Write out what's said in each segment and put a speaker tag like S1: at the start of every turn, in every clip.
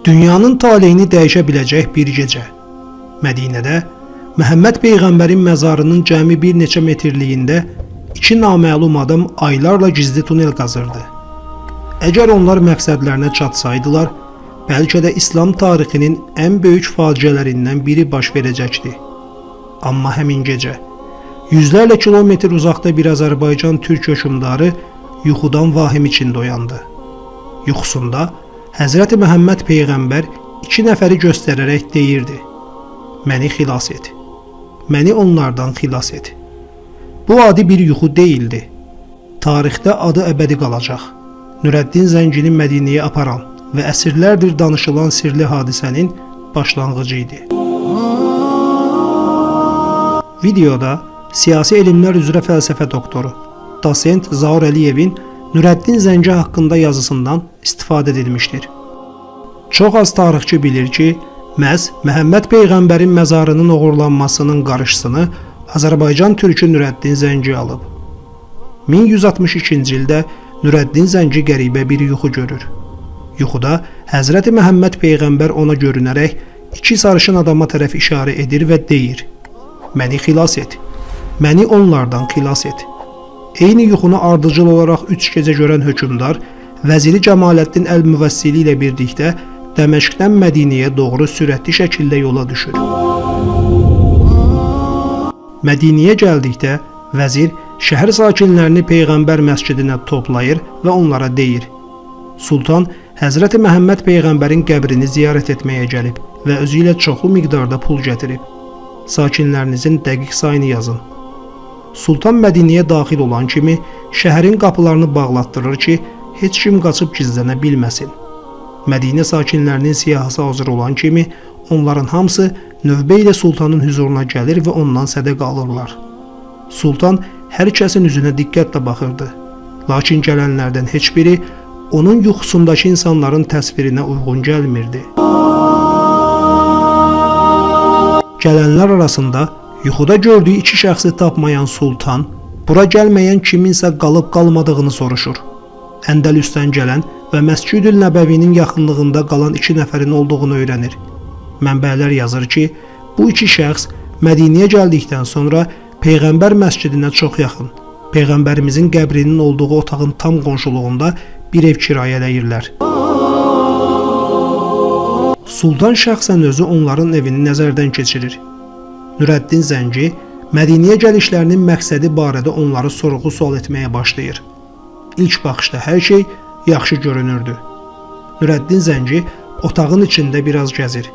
S1: Dünyanın taleyini dəyişə biləcək bir gecə. Mədinədə Məhəmməd Peyğəmbərin məzarının cəmi bir neçə metrliyində iki naməlum adam aylarla gizli tunel qazırdı. Əgər onlar məqsədlərinə çatsaydılar, bəlkə də İslam tarixinin ən böyük faciələrindən biri baş verəcəkdi. Amma həmin gecə yüzlərlə kilometr uzaqda bir Azərbaycan türk hökmdarı yuxudan vahim içində oyandı. Yuxusunda Həzrəti Məhəmməd Peyğəmbər iki nəfəri göstərərək deyirdi: "Məni xilas et. Məni onlardan xilas et." Bu adi bir yuxu deyildi. Tarixdə adı əbədi qalacaq. Nurəddin Zəngini Mədinəyə aparan və əsrlərdir danışılan sirli hadisənin başlanğıcı idi. Videoda siyasi elmlər üzrə fəlsəfə doktoru Dosent Zaur Əliyevin Nurəddin Zəngi haqqında yazısından istifadə edilmişdir. Çox az tarixçi bilir ki, məhz Məhəmməd Peyğəmbərin məzarının oğurlanmasının qarşısını Azərbaycan türkü Nurəddin Zəngi alıb. 1162-ci ildə Nurəddin Zəngi qəribə bir yuxu görür. Yuxuda Həzrəti Məhəmməd Peyğəmbər ona görünərək iki sarışın adama tərəf işarə edir və deyir: "Məni xilas et. Məni onlardan xilas et." Eyni yuxunu ardıcıl olaraq 3 gecə görən hökmdar vəziri Cəmaləddin Əl-Müvəssili ilə birlikdə Dəməşqdən Mədinəyə doğru sürətli şəkildə yola düşür. Mədinəyə gəldikdə vəzir şəhər sakinlərini Peyğəmbər məscidinə toplayır və onlara deyir: "Sultan Həzrəti Məhəmməd Peyğəmbərin qəbrini ziyarət etməyə gəlib və özü ilə çoxlu miqdarda pul gətirib. Sakinlərinizin dəqiq sayını yazın." Sultan Mədinəyə daxil olan kimi şəhərin qapılarını bağlatdırır ki, heç kim qaçıb gizlənə bilməsin. Mədinə sakinlərinin siyahısı hazır olan kimi onların hamısı növbə ilə sultanın huzuruna gəlir və ondan sədəqə alırlar. Sultan hər kəsin üzünə diqqətlə baxırdı. Lakin gələnlərdən heç biri onun yuxusundakı insanların təsvirinə uyğun gəlmirdi. Gələnlər arasında yuxuda gördüyü iki şəxsi tapmayan sultan, bura gəlməyən kiminsə qalıb qalmadığını soruşur. Əndəlüsdən gələn və Məscid-ül Nəbəvinin yaxınlığında qalan iki nəfərin olduğunu öyrənir. Mənbələr yazır ki, bu iki şəxs Mədinəyə gəldikdən sonra Peyğəmbər məscidinə çox yaxın, Peyğəmbərimizin qəbrinin olduğu otağın tam qonşuluğunda bir ev kirayələyirlər. Sultan şəxsən özü onların evini nəzərdən keçirir. Nurəddin Zəngi Mədinəyə gəlişlərinin məqsədi barədə onları sorğu-sual etməyə başlayır. İlk baxışda hər şey yaxşı görünürdü. Nurəddin Zəngi otağın içində biraz gəzir.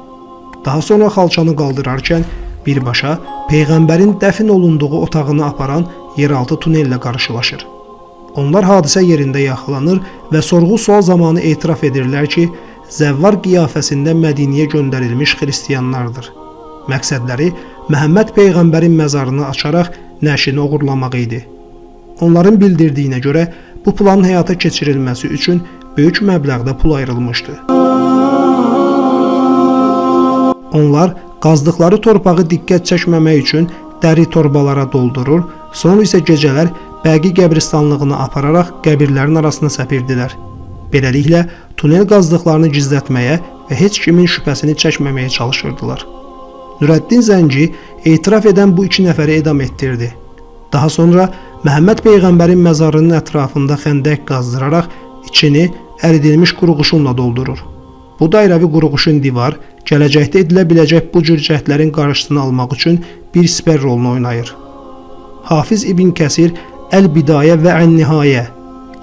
S1: Daha sonra xalçanı qaldırarkən birbaşa Peyğəmbərin dəfn olunduğu otağını aparan yeraltı tunellə qarşılaşır. Onlar hadisə yerində yaxalanır və sorğu-sual zamanı etiraf edirlər ki, zəvvar qiyafəsində Mədinəyə göndərilmiş xristianlardır. Məqsədləri Məhəmməd Peyğəmbərin məzarını açaraq nəşini oğurlamaq idi. Onların bildirdiyinə görə bu planın həyata keçirilməsi üçün böyük məbləğdə pul ayrılmışdı. Onlar qazdıqları torpağı diqqət çəkməmək üçün dəri torbalara doldurur, sonra isə gecələr Bəqi qəbristanlığına apararaq qəbirlərin arasına səpirdilər. Beləliklə tunel qazdıqlarını gizlətməyə və heç kimin şübhəsini çəkməməyə çalışırdılar. Nurəddin Zəngi etiraf edən bu iki nəfəri edam etdirdi. Daha sonra Məhəmməd Peyğəmbərin məzarının ətrafında xəndək qazdıraraq içini əridilmiş quruquşunla doldurur. Bu dairəvi quruquşun divar, gələcəkdə edilə biləcək bu cür cəhdlərin qarşısını almaq üçün bir sipər rolunu oynayır. Hafiz İbn Kəsir Əl-Bidayə və Ən-Nihayə,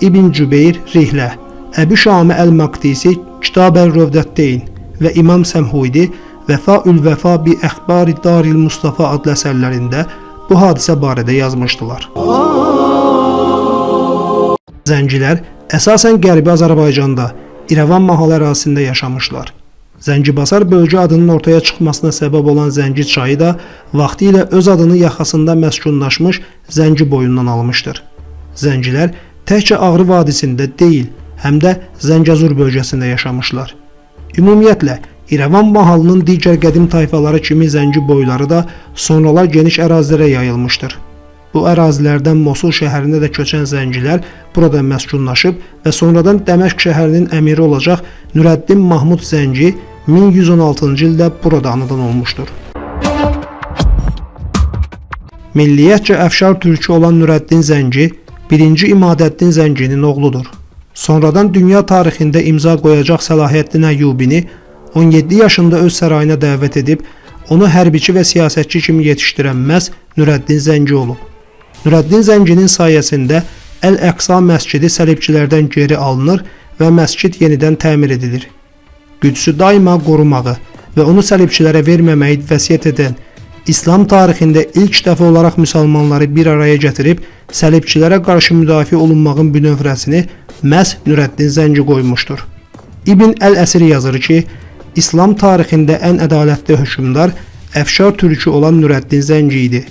S1: İbn Cübeyr Rihlə, Əbu Şami Əl-Maqdisi Kitab-əl-Rövdətteyn və İmam Səmhuydi Vəfa-ül-Vəfa bi Əxbari Daril Mustafa adlı əsərlərində bu hadisə barədə yazmışdılar. Zəngilər əsasən Qərbi Azərbaycanda, İrəvan mahalı ərazisində yaşamışlar. Zəngibasar bölgə adının ortaya çıxmasına səbəb olan Zəngi çayı da vaxtilə öz adını yaxasında məskunlaşmış Zəngi boyundan almışdır. Zəngilər təkcə Ağrı vadisində deyil, həm də Zəngəzur bölgəsində yaşamışlar. Ümumiyyətlə, İrəvan mahalının digər qədim tayfaları kimi Zəngi boyları da sonralar geniş ərazilərə yayılmışdır. Bu ərazilərdən Mosul şəhərinə də köçən zəncilər burada məskunlaşıb və sonradan Dəməşq şəhərinin əmiri olacaq Nurəddin Mahmud Zəngi 1116-cı ildə burada anadan olmuşdur. Milliyyətcə Əfşar türkü olan Nurəddin Zəngi 1-ci İmadəddin Zənginin oğludur. Sonradan dünya tarixində imza qoyacaq Səlahiyyəddin Əyyubini 17 yaşında öz sarayına dəvət edib, onu hərbiçi və siyasətçi kimi yetişdirən məhz Nurəddin Zəngi olub. Nurəddin Zənginin sayəsində Əl-Əqsa məscidi səlibçilərdən geri alınır və məscid yenidən təmir edilir. Qüdsü daima qorumağı və onu səlibçilərə verməməyi vəsiyyət edən, İslam tarixində ilk dəfə olaraq müsəlmanları bir araya gətirib, səlibçilərə qarşı müdafiə olunmağın bünövrəsini məhz Nurəddin Zəngi qoymuşdur. İbn Əl-Əsir yazır ki, İslam tarixində ən ədalətli hökmdar Əfşar türkü olan Nurəddin Zəngi idi.